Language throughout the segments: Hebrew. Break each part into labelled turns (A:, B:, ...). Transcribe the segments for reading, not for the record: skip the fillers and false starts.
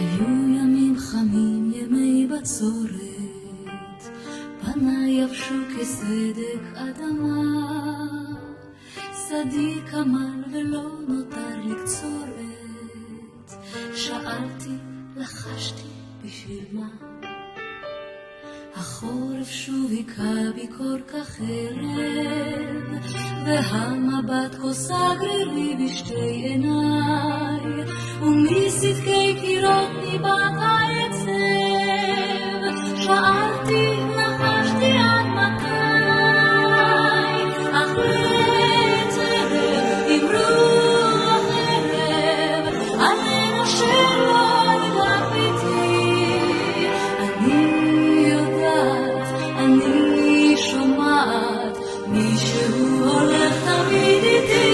A: היו ימים חמים, ימי בצורת, פניי יבשו כסדק אדמה, שדי כמל ולא נותר לקצורת, שאלתי, לחשתי, בשביל מה? החורף שוב היכה בי כל כך ערב, והמבט כוסה גרירי בשתי עיניי, ומסדקי קירות ניבט העצב, שאלתי, נחשתי עד מתי, אך לעת ערב עם רוח ערב, עלינו שלא ידע ביתי, אני שומעת מישהו הולך תמיד איתי,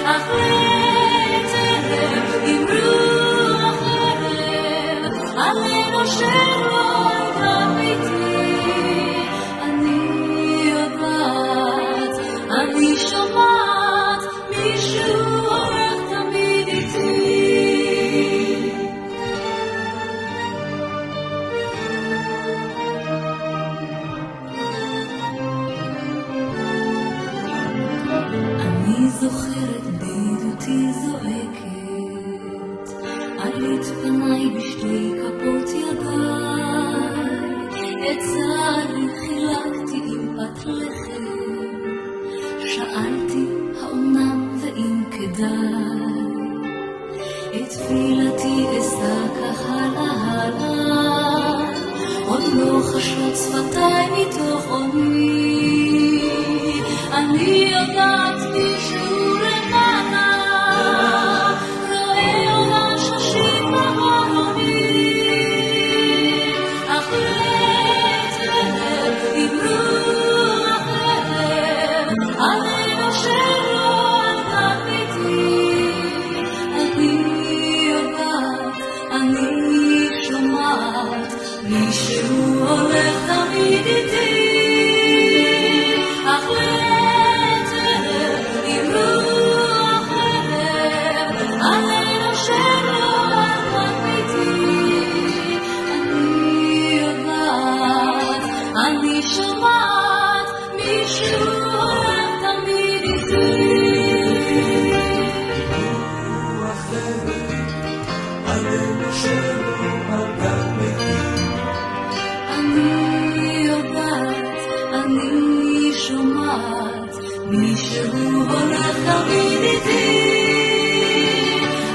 A: אך לעת ערב עם רוח ערב, עלינו שלא ידע ביתי, אני יודעת, אני שומעת מישהו הולך תמיד איתי. זוכרת בדידותי זועקת, עלית פניי בשתי כפות ידיי, את צערי חילקתי עם פת לחם, שאלתי האומנם ואם כדאי, את תפילתי אשא כך הלאה, עוד לא חשות שפתיי מתוך עוני, אני יודעת מישהו למעלה, רואה עולם ששים בעולמי, אך לעת ערב עם רוח ערב, עלינו שלא ידע ביתי, אני יודעת, אני שומעת, מישהו הולך תמיד איתי, אך לעת ערב עם רוח ערב, עלינו שלא ידע ביתי, אני יודעת, אני שומעת, מישהו הולך תמיד איתי,
B: רוח ערב, עלינו שלא ידע ביתי,
A: אני יודעת, אני שומעת, מישהו הולך תמיד איתי,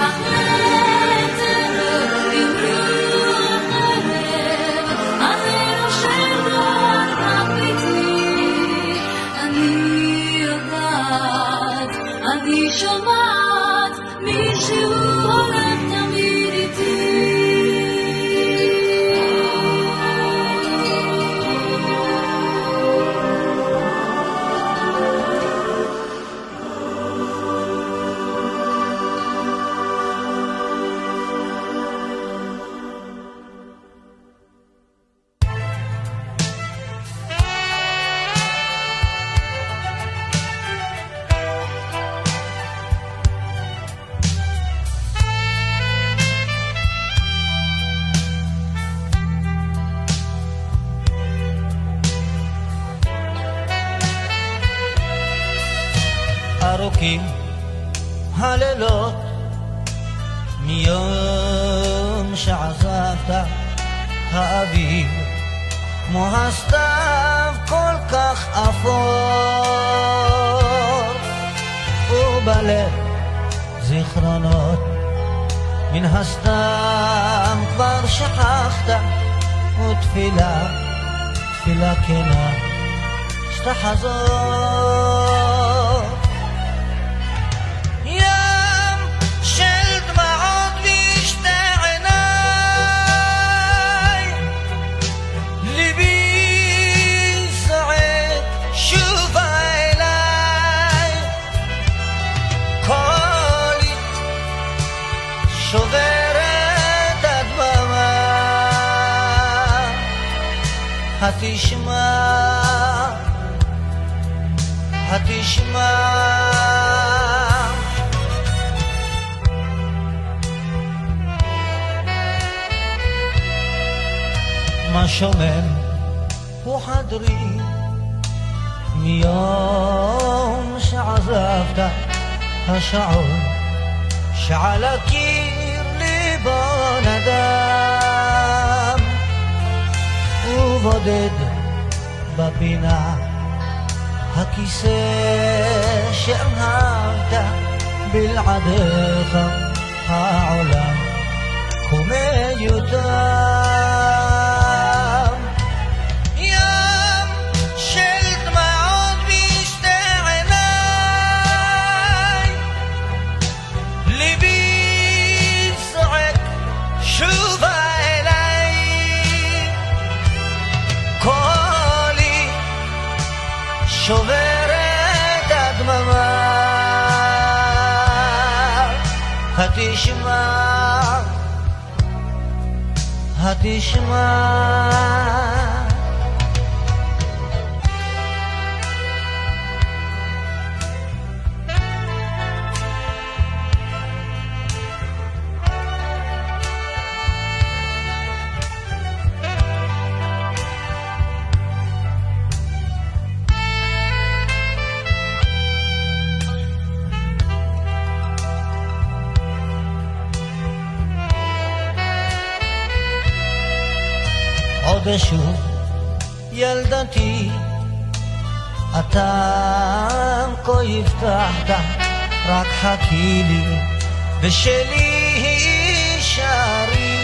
A: אך לעת ערב עם רוח ערב, עלינו שלא ידע ביתי, אני יודעת, אני שומעת, מישהו הולך תמיד איתי.
C: ארוכים הלילות מיום שעזבת, האביב כמו הסתיו כל כך אפור, ובלב זיכרונות מן הסתם כבר שכחת, ותפילה, תפילה כנה שתחזור. שוברת הדממה, התשמע נשמע שומם וחדרי מיום שעזבת השעון שעל הקיר ליבו נדם ובודד בפינה הכיסא שאהבת בלעדיך העולם הוא מיותר ים של דמעות בשתי עיניי ליבי צועק שובה אליי קולי שוברת הדממה התשמע עוד שוב ילדתי אתה כה הבטחת רק חכי לי ושלי שערי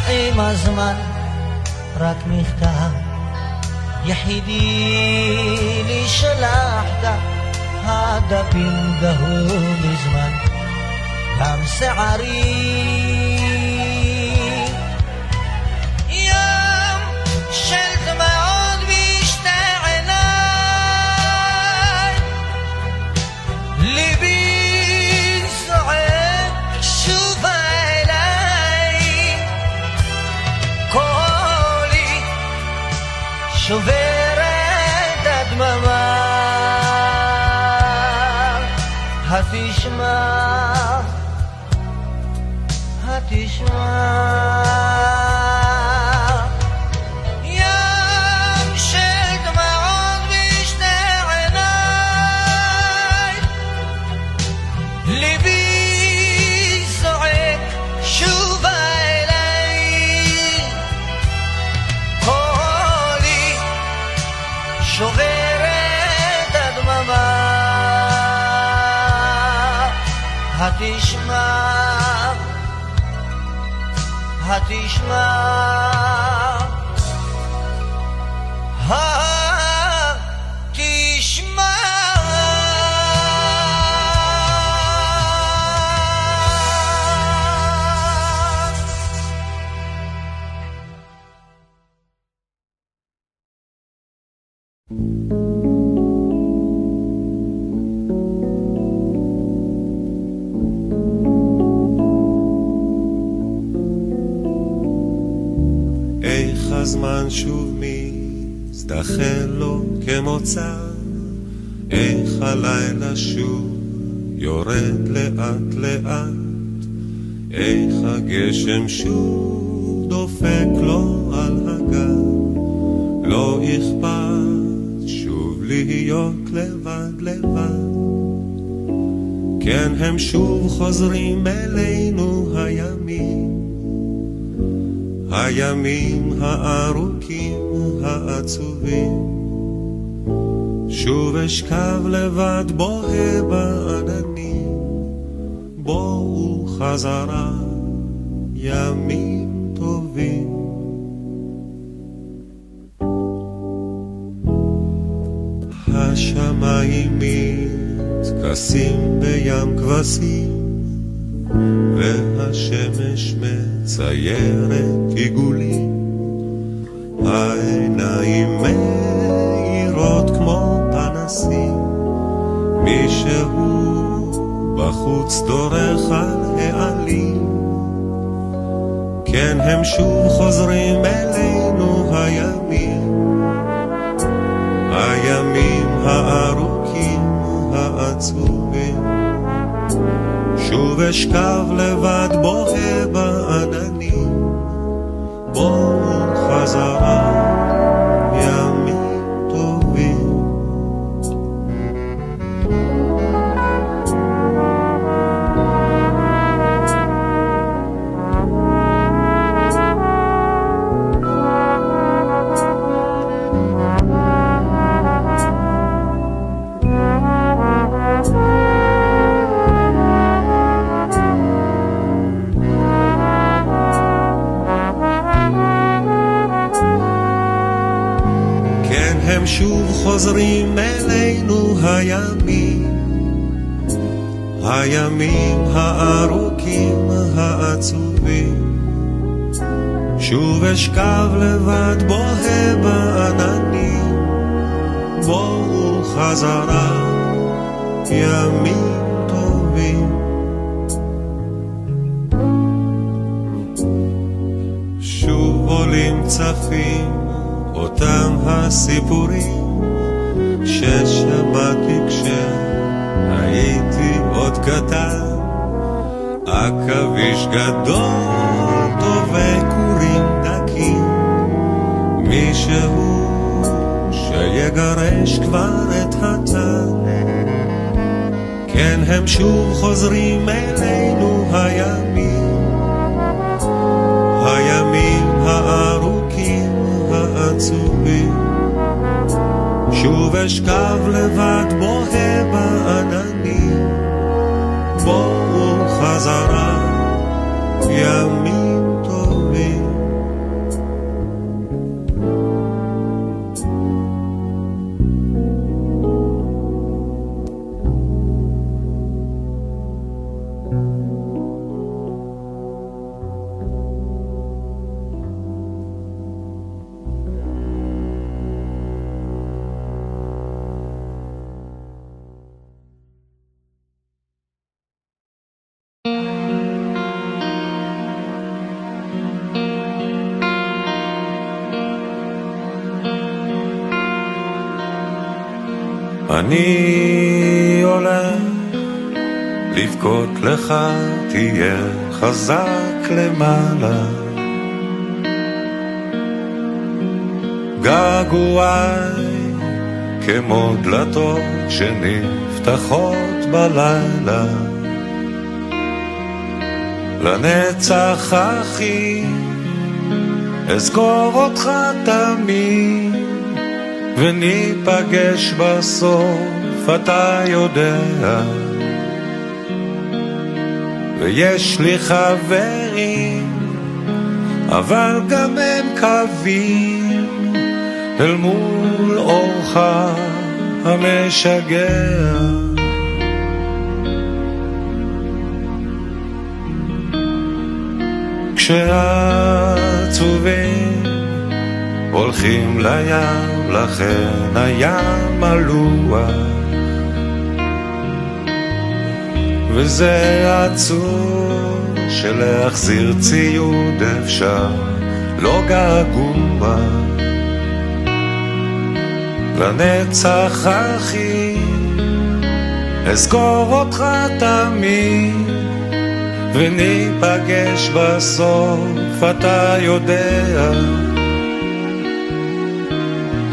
C: עם הזמן רק מכתב יחידי לי שלחת הדפים דהו מזמן גם שערי שוברת הדממה התשמע ים של דמעות בשתי עיניי ליבי זועק שובה אליי קולי שוברת הדממה התשמע
B: הזמן שוב מזדחל לו כמוצא איך הלילה שוב יורד לאט לאט איך הגשם שוב דופק לו על הגב לא אכפת שוב להיות לבד לבד כן הם שוב חוזרים אלינו הימים הארוכים העצובים שוב אשכב לבד בוהה בעננים בואו חזרה ימים טובים השמיים מתכסים בים כבשים והשמש מציירת עיגולים העיניים מאירות כמו פנסים מישהו בחוץ דורך על העלים כן הם שוב חוזרים אלינו הימים הארוכים העצובים שוב אשכב לבד בוהה בעננים בואו חזרה, ימים טובים. הם שוב חוזרים אלינו הימים הארוכים העצובים. שוב אשכב לבד בוהה בעננים, בואו חזרה, ימים טובים. שוב עולים צפים אותם הסיפורים ששמעתי כשהייתי עוד קטן. עכביש גדול טובה כורים דקים, מישהו שיגרש כבר את התן. כן, הם שוב חוזרים אלינו הימים הארוכים העצובים. שוב אשכב לבד בוהה בעננים, בואו חזרה, ימים טובים. אני עולה לבכות לך, תהיה חזק למעלה. געגועי כמו דלתות שנפתחות בלילה. לנצח אחי אזכור אותך תמיד, וניפגש בסוף, אתה יודע. ויש לי חברים, אבל גם הם קווים אל מול אורך המשגע. כשעצובים הולכים לים, לכן הים מלוח, וזה עצוב שלהחזיר ציוד אפשר, לא געגוע. לנצח אחי אזכור אותך תמיד, וניפגש בסוף, אתה יודע.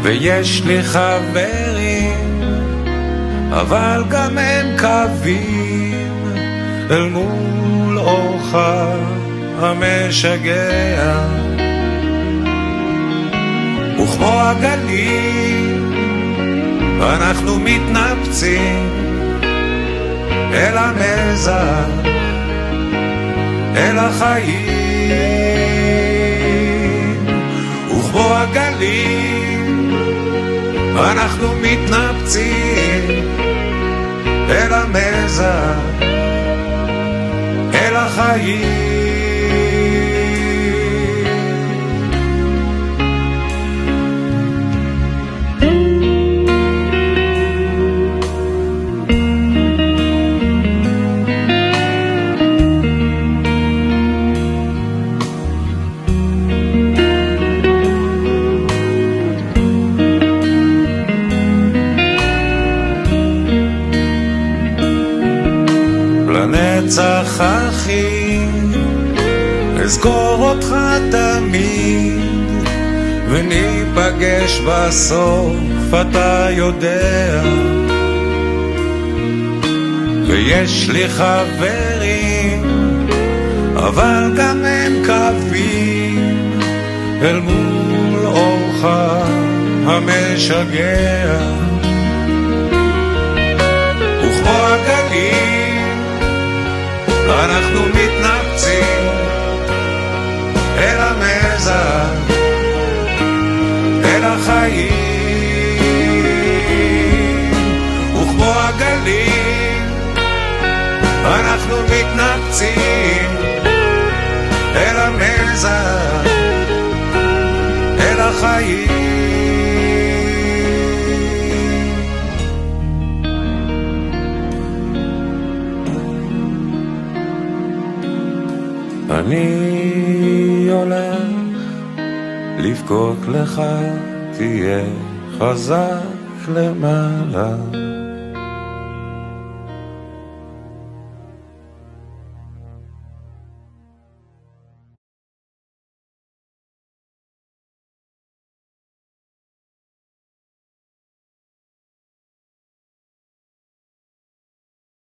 B: ויש לי חברים, אבל גם הם קווים אל מול אורך המשגע. וכמו הגלים אנחנו מתנפצים אל המזח, אל החיים. וכמו הגלים אנחנו מתנפצים אל המזח, אל החיים. לנצח אחי אותך תמיד, וניפגש בסוף, אתה יודע. ויש לי חברים, אבל גם הם קווים אל מול אורך המשגע. וכמו הגלים אנחנו מתנפצים אל המזח, אל החיים. וכמו הגלים אנחנו מתנפצים אל המזח, אל החיים. אני הולך לבכות לך, תהיה חזק למעלה.